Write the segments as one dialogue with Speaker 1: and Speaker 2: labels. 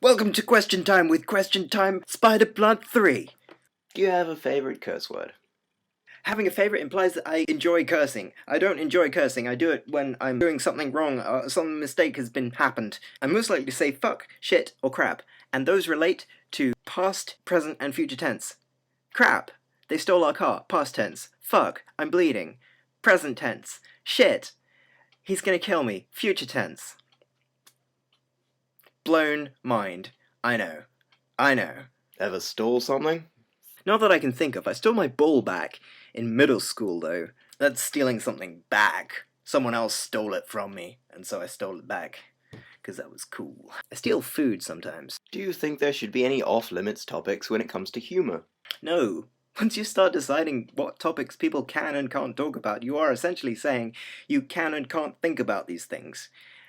Speaker 1: Welcome to Question Time with Question Time Spider Blood 3.
Speaker 2: Do you have a favorite curse word?
Speaker 1: Having a favorite implies that I enjoy cursing. I don't enjoy cursing. I do it when I'm doing something wrong or some mistake has been happened. I'm most likely to say fuck, shit, or crap, and those relate to past, present, and future tense. Crap, they stole our car, past tense. Fuck, I'm bleeding, present tense. Shit, he's gonna kill me, future tense. Blown mind. I know.
Speaker 2: Ever stole something?
Speaker 1: Not that I can think of. I stole my ball back in middle school, though. That's stealing something back. Someone else stole it from me, and so I stole it back. Because that was cool. I steal food sometimes.
Speaker 2: Do you think there should be any off-limits topics when it comes to humor?
Speaker 1: No. Once you start deciding what topics people can and can't talk about, you are essentially saying you can and can't think about these things.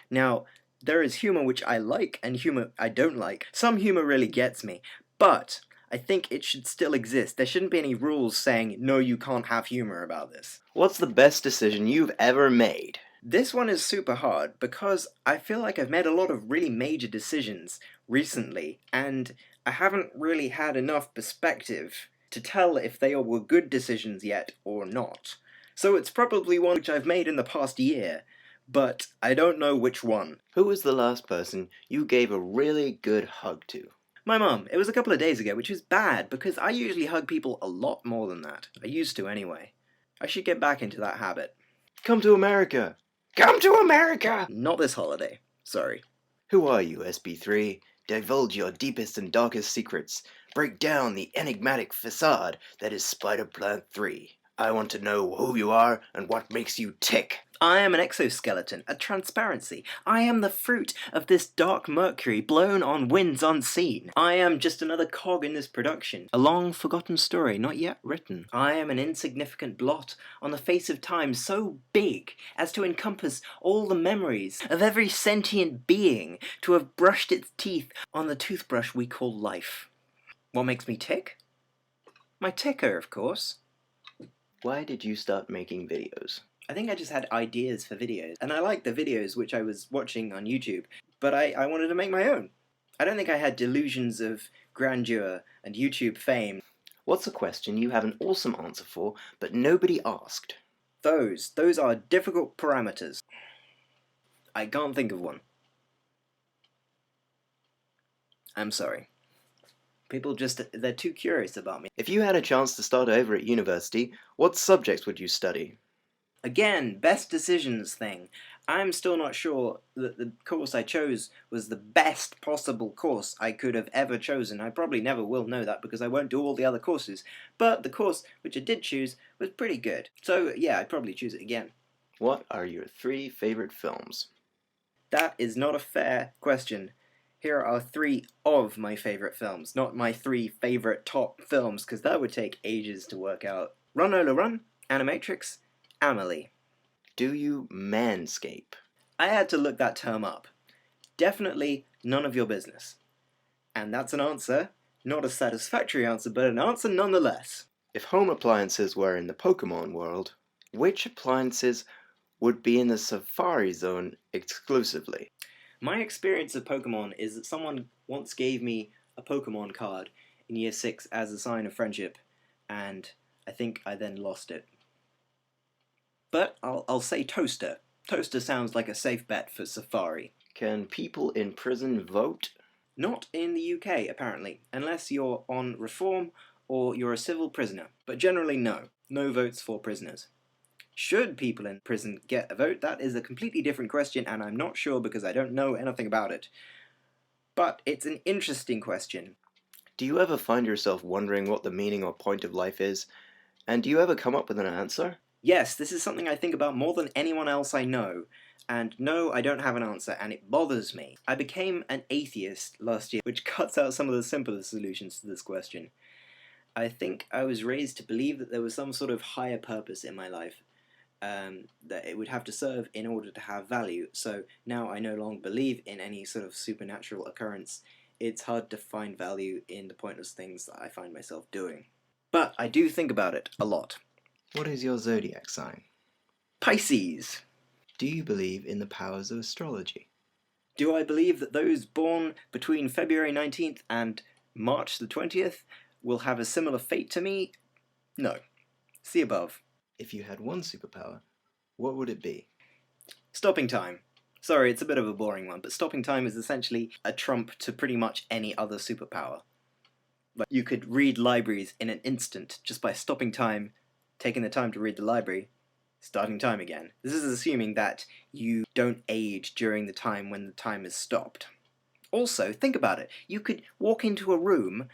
Speaker 1: Now, there is humor which I like and humor I don't like. Some humor really gets me, but I think it should still exist. There shouldn't be any rules saying, no, you can't have humor about this.
Speaker 2: What's the best decision you've ever made?
Speaker 1: This one is super hard because I feel like I've made a lot of really major decisions recently, and I haven't really had enough perspective to tell if they were good decisions yet or not. So it's probably one which I've made in the past year, but I don't know which one.
Speaker 2: Who was the last person you gave a really good hug to?
Speaker 1: My mum. It was a couple of days ago, which is bad because I usually hug people a lot more than that. I used to anyway. I should get back into that habit.
Speaker 2: Come to America! Come to America!
Speaker 1: Not this holiday. Sorry.
Speaker 2: Who are you, SB3? Divulge your deepest and darkest secrets. Break down the enigmatic facade that is Spider-Plant 3. I want to know who you are and what makes you tick.
Speaker 1: I am an exoskeleton, a transparency. I am the fruit of this dark mercury blown on winds unseen. I am just another cog in this production, a long forgotten story not yet written. I am an insignificant blot on the face of time so big as to encompass all the memories of every sentient being to have brushed its teeth on the toothbrush we call life. What makes me tick? My ticker, of course.
Speaker 2: Why did you start making videos?
Speaker 1: I think I just had ideas for videos, and I liked the videos which I was watching on YouTube, but I wanted to make my own. I don't think I had delusions of grandeur and YouTube fame.
Speaker 2: What's a question you have an awesome answer for, but nobody asked?
Speaker 1: Those are difficult parameters. I can't think of one. I'm sorry. People they're too curious about me.
Speaker 2: If you had a chance to start over at university, what subjects would you study?
Speaker 1: Again, best decisions thing. I'm still not sure that the course I chose was the best possible course I could have ever chosen. I probably never will know that because I won't do all the other courses. But the course which I did choose was pretty good. So yeah, I'd probably choose it again.
Speaker 2: What are your 3 favorite films?
Speaker 1: That is not a fair question. Here are 3 of my favorite films, not my 3 favorite top films, because that would take ages to work out. Run Lola Run, Animatrix, Amelie.
Speaker 2: Do you manscape?
Speaker 1: I had to look that term up. Definitely none of your business. And that's an answer, not a satisfactory answer, but an answer nonetheless.
Speaker 2: If home appliances were in the Pokemon world, which appliances would be in the Safari Zone exclusively?
Speaker 1: My experience of Pokemon is that someone once gave me a Pokemon card in year 6 as a sign of friendship, and I think I then lost it. But I'll say Toaster. Toaster sounds like a safe bet for Safari.
Speaker 2: Can people in prison vote?
Speaker 1: Not in the UK, apparently, unless you're on reform or you're a civil prisoner. But generally no. No votes for prisoners. Should people in prison get a vote? That is a completely different question, and I'm not sure because I don't know anything about it. But it's an interesting question.
Speaker 2: Do you ever find yourself wondering what the meaning or point of life is? And do you ever come up with an answer?
Speaker 1: Yes, this is something I think about more than anyone else I know. And no, I don't have an answer, and it bothers me. I became an atheist last year, which cuts out some of the simpler solutions to this question. I think I was raised to believe that there was some sort of higher purpose in my life. That it would have to serve in order to have value. So now I no longer believe in any sort of supernatural occurrence. It's hard to find value in the pointless things that I find myself doing. But I do think about it a lot.
Speaker 2: What is your zodiac sign?
Speaker 1: Pisces.
Speaker 2: Do you believe in the powers of astrology?
Speaker 1: Do I believe that those born between February 19th and March the 20th will have a similar fate to me? No. See above.
Speaker 2: If you had one superpower, what would it be?
Speaker 1: Stopping time. Sorry, it's a bit of a boring one, but stopping time is essentially a trump to pretty much any other superpower. Like, you could read libraries in an instant just by stopping time, taking the time to read the library, starting time again. This is assuming that you don't age during the time when the time is stopped. Also, think about it. You could walk into a room,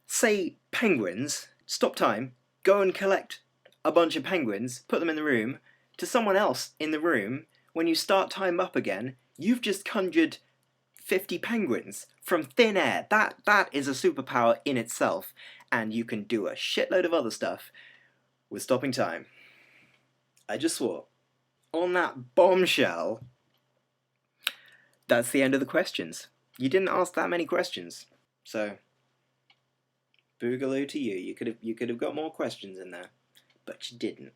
Speaker 1: say penguins, stop time, go and collect a bunch of penguins, put them in the room, to someone else in the room. When you start time up again, you've just conjured 50 penguins from thin air. That is a superpower in itself, and you can do a shitload of other stuff with stopping time. I just swore. On that bombshell, that's the end of the questions. You didn't ask that many questions, so boogaloo to you. You could have got more questions in there, but you didn't.